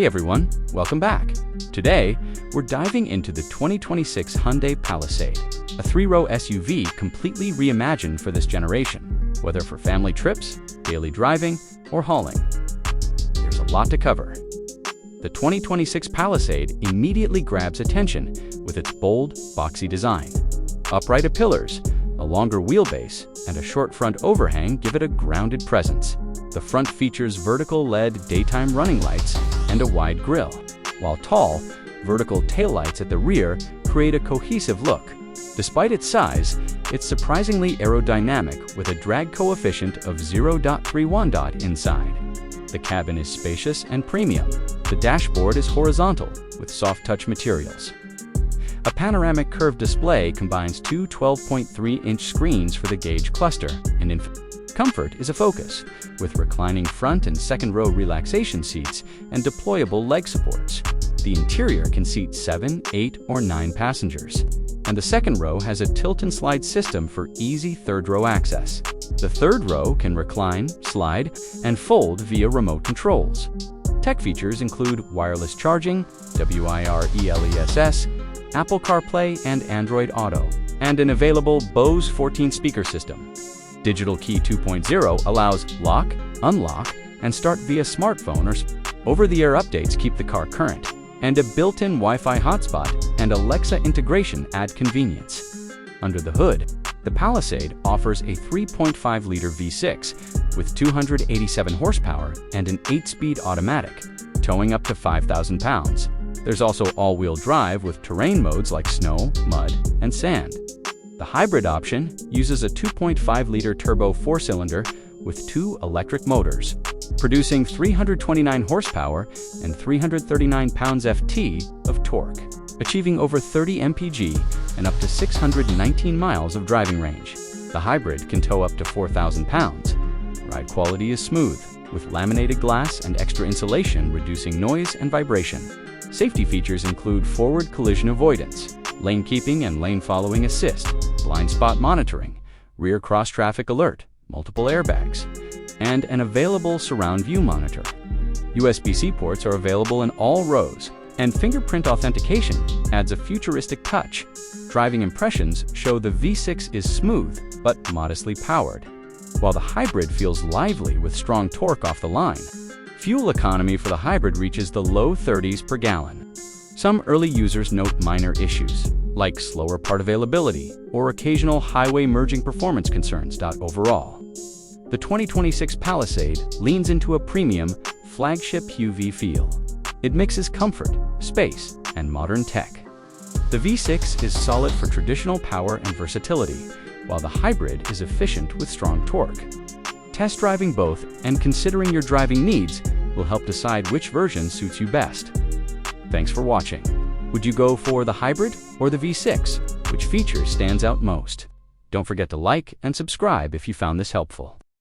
Hey everyone, welcome back. Today, we're diving into the 2026 Hyundai Palisade, a three-row SUV completely reimagined for this generation, whether for family trips, daily driving, or hauling. There's a lot to cover. The 2026 Palisade immediately grabs attention with its bold, boxy design. Upright pillars, a longer wheelbase, and a short front overhang give it a grounded presence. The front features vertical LED daytime running lights and a wide grille, while tall, vertical taillights at the rear create a cohesive look. Despite its size, it's surprisingly aerodynamic with a drag coefficient of 0.31 inside. The cabin is spacious and premium. The dashboard is horizontal with soft-touch materials. A panoramic curved display combines two 12.3-inch screens for the gauge cluster, and comfort is a focus, with reclining front and second-row relaxation seats and deployable leg supports. The interior can seat 7, 8, or 9 passengers, and the second row has a tilt-and-slide system for easy third-row access. The third row can recline, slide, and fold via remote controls. Tech features include wireless charging, wireless, Apple CarPlay and Android Auto, and an available Bose 14 speaker system. Digital Key 2.0 allows lock, unlock, and start via smartphone or over-the-air updates keep the car current, and a built-in Wi-Fi hotspot and Alexa integration add convenience. Under the hood, the Palisade offers a 3.5-liter V6 with 287 horsepower and an 8-speed automatic, towing up to 5,000 pounds. There's also all-wheel drive with terrain modes like snow, mud, and sand. The hybrid option uses a 2.5-liter turbo 4-cylinder with 2 electric motors, producing 329 horsepower and 339 pounds-ft of torque, achieving over 30 mpg and up to 619 miles of driving range. The hybrid can tow up to 4,000 pounds. Ride quality is smooth, with laminated glass and extra insulation reducing noise and vibration. Safety features include forward collision avoidance, lane keeping and lane following assist, blind spot monitoring, rear cross-traffic alert, multiple airbags, and an available surround view monitor. USB-C ports are available in all rows, and fingerprint authentication adds a futuristic touch. Driving impressions show the V6 is smooth but modestly powered, while the hybrid feels lively with strong torque off the line. Fuel economy for the hybrid reaches the low 30s per gallon. Some early users note minor issues, like slower part availability or occasional highway merging performance concerns. Overall, the 2026 Palisade leans into a premium, flagship UV feel. It mixes comfort, space, and modern tech. The V6 is solid for traditional power and versatility, while the hybrid is efficient with strong torque. Test driving both and considering your driving needs will help decide which version suits you best. Thanks for watching. Would you go for the hybrid or the V6? Which feature stands out most? Don't forget to like and subscribe if you found this helpful.